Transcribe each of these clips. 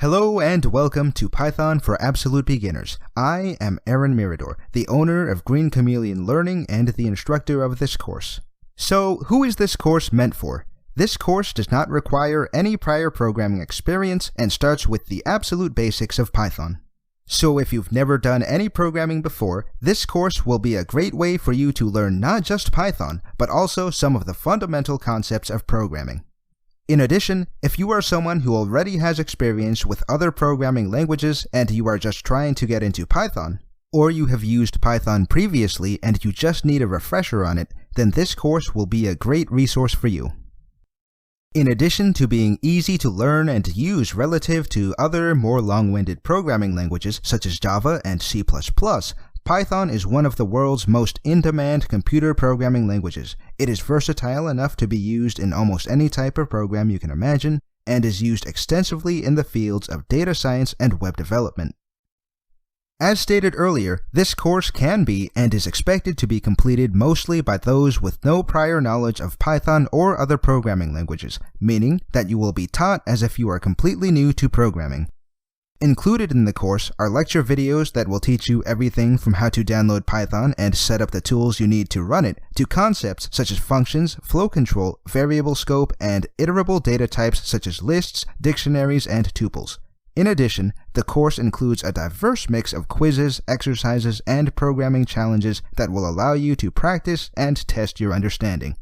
Hello and welcome to Python for Absolute Beginners. I am Aaron Mirador, the owner of Green Chameleon Learning and the instructor of this course. So, who is this course meant for? This course does not require any prior programming experience and starts with the absolute basics of Python. So if you've never done any programming before, this course will be a great way for you to learn not just Python, but also some of the fundamental concepts of programming. In addition, if you are someone who already has experience with other programming languages and you are just trying to get into Python, or you have used Python previously and you just need a refresher on it, then this course will be a great resource for you. In addition to being easy to learn and use relative to other more long-winded programming languages such as Java and C++, Python is one of the world's most in-demand computer programming languages. It is versatile enough to be used in almost any type of program you can imagine, and is used extensively in the fields of data science and web development. As stated earlier, this course can be and is expected to be completed mostly by those with no prior knowledge of Python or other programming languages, meaning that you will be taught as if you are completely new to programming. Included in the course are lecture videos that will teach you everything from how to download Python and set up the tools you need to run it, to concepts such as functions, flow control, variable scope, and iterable data types such as lists, dictionaries, and tuples. In addition, the course includes a diverse mix of quizzes, exercises, and programming challenges that will allow you to practice and test your understanding.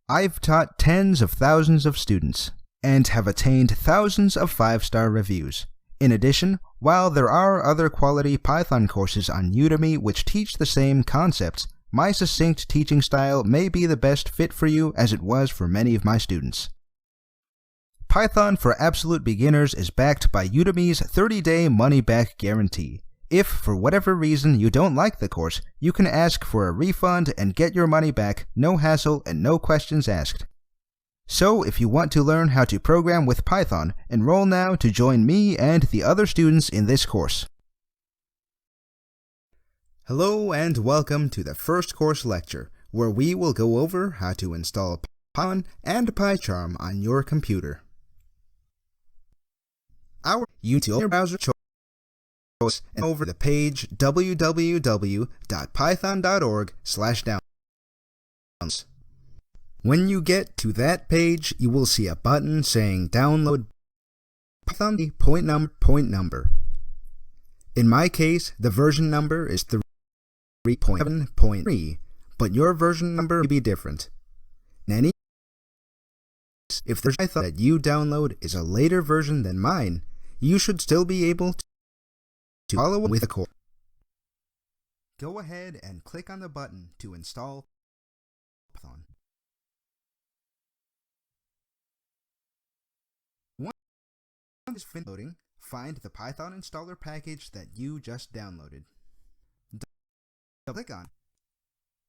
I've taught tens of thousands of students, and have attained thousands of 5-star reviews. In addition, while there are other quality Python courses on Udemy which teach the same concepts, my succinct teaching style may be the best fit for you as it was for many of my students. Python for Absolute Beginners is backed by Udemy's 30-day money-back guarantee. If, for whatever reason, you don't like the course, you can ask for a refund and get your money back, no hassle and no questions asked. So, if you want to learn how to program with Python, enroll now to join me and the other students in this course. Hello and welcome to the first course lecture, where we will go over how to install Python and PyCharm on your computer. Our utility browser choice and over the page www.python.org/downloads. When you get to that page, you will see a button saying Download Python point number. In my case, the version number is 3.7.3, but your version number may be different. In any case, if the Python that you download is a later version than mine, you should still be able to follow with the course. Go ahead and click on the button to install Python. Is finished loading, find the Python installer package that you just downloaded. Click on,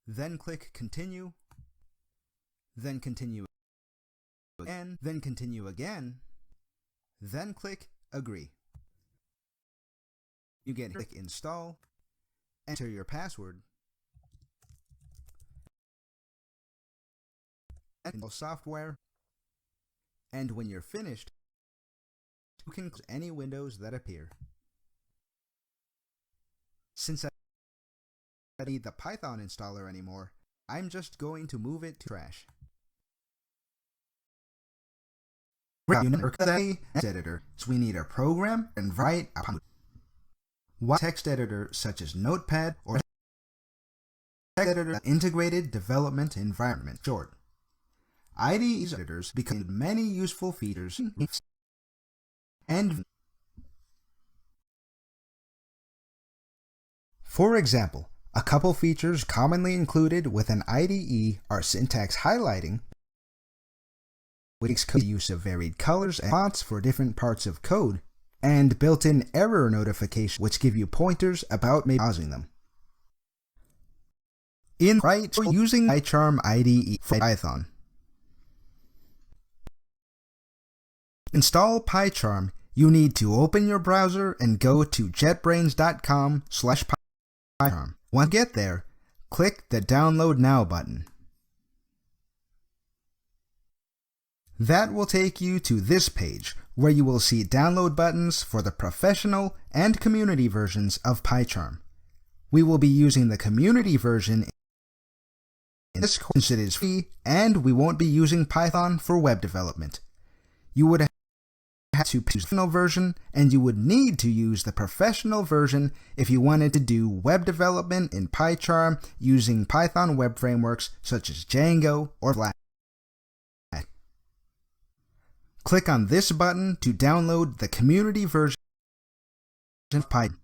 then click Continue, then Continue again, then Continue again, then click Agree. You get click Install, enter your password, install software, and when you're finished, you can close any windows that appear. Since I don't need the Python installer anymore, I'm just going to move it to trash. Text editor, so we need a program and write a text editor such as Notepad or text editor integrated development environment short. IDE editors become many useful features and for example, a couple features commonly included with an IDE are syntax highlighting, which makes the use of varied colors and fonts for different parts of code, and built-in error notifications which give you pointers about maybe pausing them. Using PyCharm IDE for Python. Install PyCharm. You need to open your browser and go to jetbrains.com/PyCharm. Once you get there, click the Download Now button. That will take you to this page, where you will see download buttons for the professional and community versions of PyCharm. We will be using the community version in this course since it is free, and we won't be using Python for web development. You would have to use the professional version, and you would need to use the professional version if you wanted to do web development in PyCharm using Python web frameworks such as Django or Flask. Click on this button to download the community version of Python.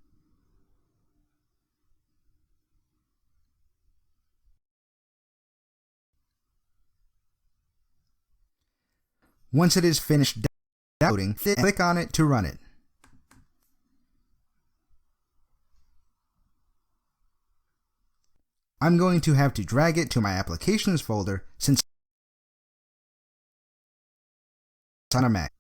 Once it is finished downloading, click on it to run it. I'm going to have to drag it to my applications folder since it's on a Mac.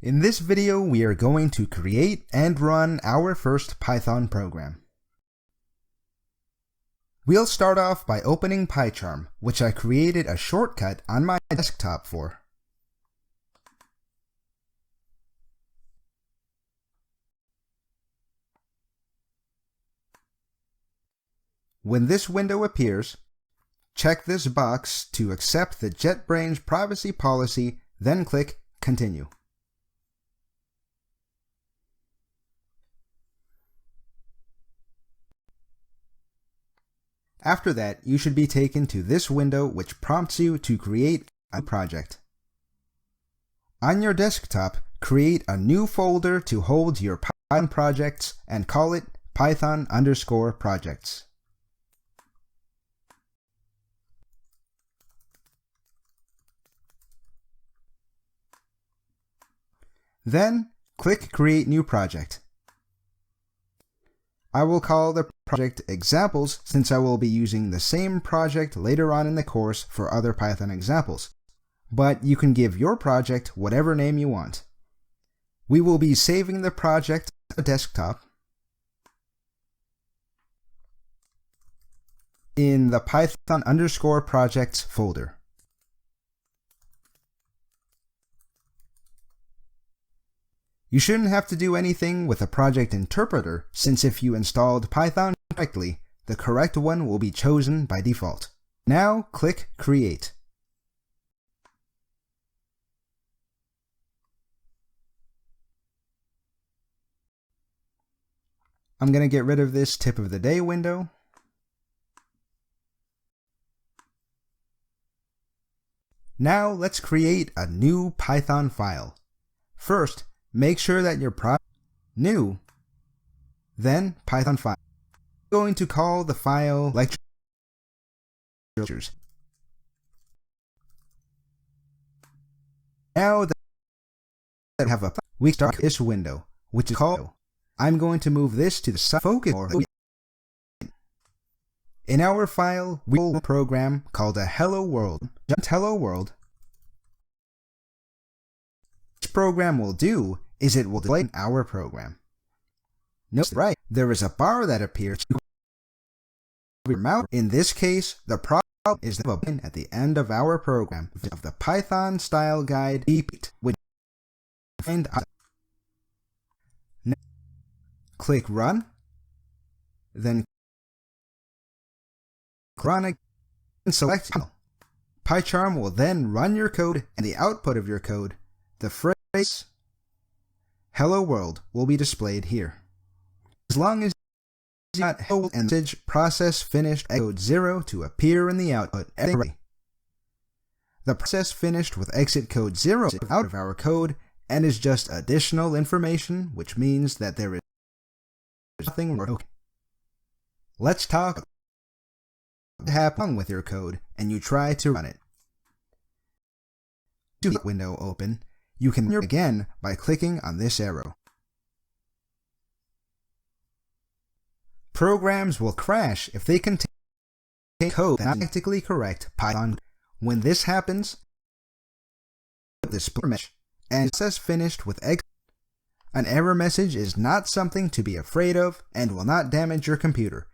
In this video, we are going to create and run our first Python program. We'll start off by opening PyCharm, which I created a shortcut on my desktop for. When this window appears, check this box to accept the JetBrains privacy policy, then click Continue. After that, you should be taken to this window which prompts you to create a project. On your desktop, create a new folder to hold your Python projects and call it Python_projects. Then, click Create New Project. I will call the project Examples since I will be using the same project later on in the course for other Python examples, but you can give your project whatever name you want. We will be saving the project on the desktop in the Python_projects folder. You shouldn't have to do anything with a project interpreter, since if you installed Python correctly, the correct one will be chosen by default. Now click Create. I'm going to get rid of this Tip of the Day window. Now let's create a new Python file. First, make sure that your project is new, then Python file. I'm going to call the file lectures. Now that we have we start this window, which is called. I'm going to move this to the side focus. In our file, we will program called a Hello World. Just Hello World. What this program will do is it will display our program. Note right, there is a bar that appears over mouse. In this case, the problem is the button at the end of our program of the Python style guide which find now, click Run, then run again and select PyCharm will then run your code, and the output of your code, the phrase Hello World, will be displayed here. As long as you got hello and message process finished code 0 to appear in the output. The process finished with exit code 0 out of our code and is just additional information, which means that there is nothing wrong. Let's talk about what happened with your code and you try to run it. To get the window open, you can run it again by clicking on this arrow. Programs will crash if they contain code that is not technically correct Python. When this happens, this message and process finished with exit. An error message is not something to be afraid of and will not damage your computer.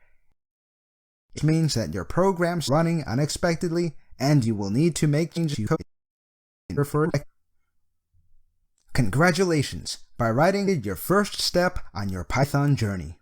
It means that your program's running unexpectedly and you will need to make changes to code. Congratulations! By writing your first step on your Python journey.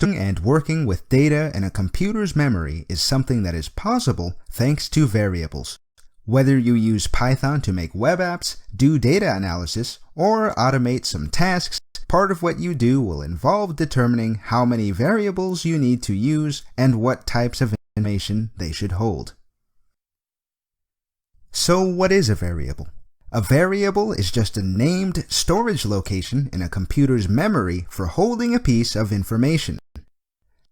Storing and working with data in a computer's memory is something that is possible thanks to variables. Whether you use Python to make web apps, do data analysis, or automate some tasks, part of what you do will involve determining how many variables you need to use and what types of information they should hold. So what is a variable? A variable is just a named storage location in a computer's memory for holding a piece of information.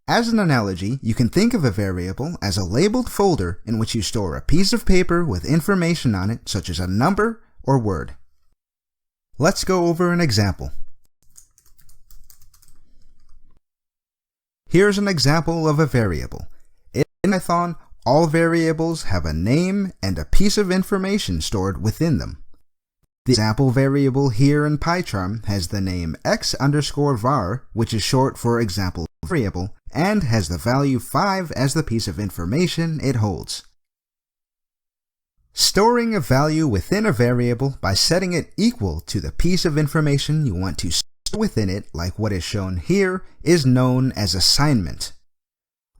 As an analogy, you can think of a variable as a labeled folder in which you store a piece of paper with information on it, such as a number or word. Let's go over an example. Here's an example of a variable. In Python, all variables have a name and a piece of information stored within them. The example variable here in PyCharm has the name x_var, which is short for example variable, and has the value 5 as the piece of information it holds. Storing a value within a variable by setting it equal to the piece of information you want to store within it, like what is shown here, is known as assignment.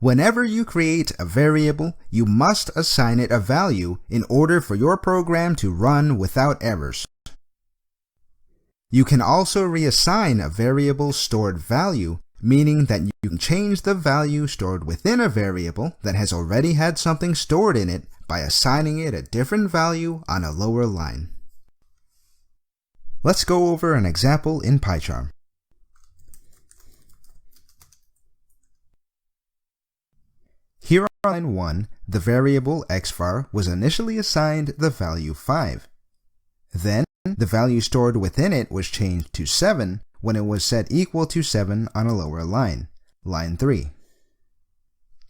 Whenever you create a variable, you must assign it a value in order for your program to run without errors. You can also reassign a variable's stored value, meaning that you can change the value stored within a variable that has already had something stored in it by assigning it a different value on a lower line. Let's go over an example in PyCharm. Here on line 1, the variable xvar was initially assigned the value 5. Then, the value stored within it was changed to 7 when it was set equal to 7 on a lower line, line 3.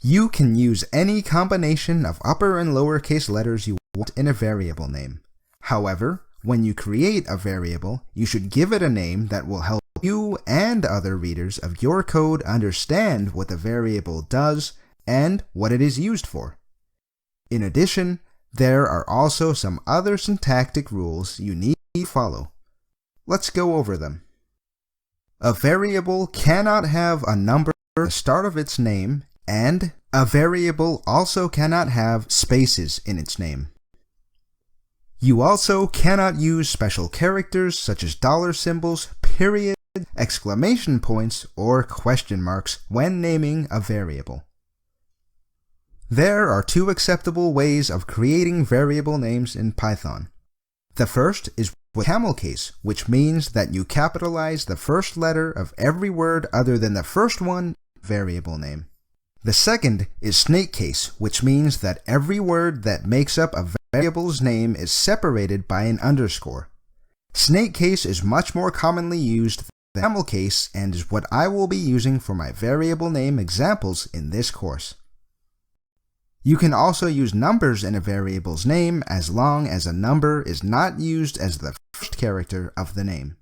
You can use any combination of upper and lowercase letters you want in a variable name. However, when you create a variable, you should give it a name that will help you and other readers of your code understand what the variable does and what it is used for. In addition, there are also some other syntactic rules you need to follow. Let's go over them. A variable cannot have a number at the start of its name, and a variable also cannot have spaces in its name. You also cannot use special characters such as dollar symbols, periods, exclamation points, or question marks when naming a variable. There are two acceptable ways of creating variable names in Python. The first is with camel case, which means that you capitalize the first letter of every word other than the first one, variable name. The second is snake case, which means that every word that makes up a variable's name is separated by an underscore. Snake case is much more commonly used than camel case and is what I will be using for my variable name examples in this course. You can also use numbers in a variable's name as long as a number is not used as the first character of the name.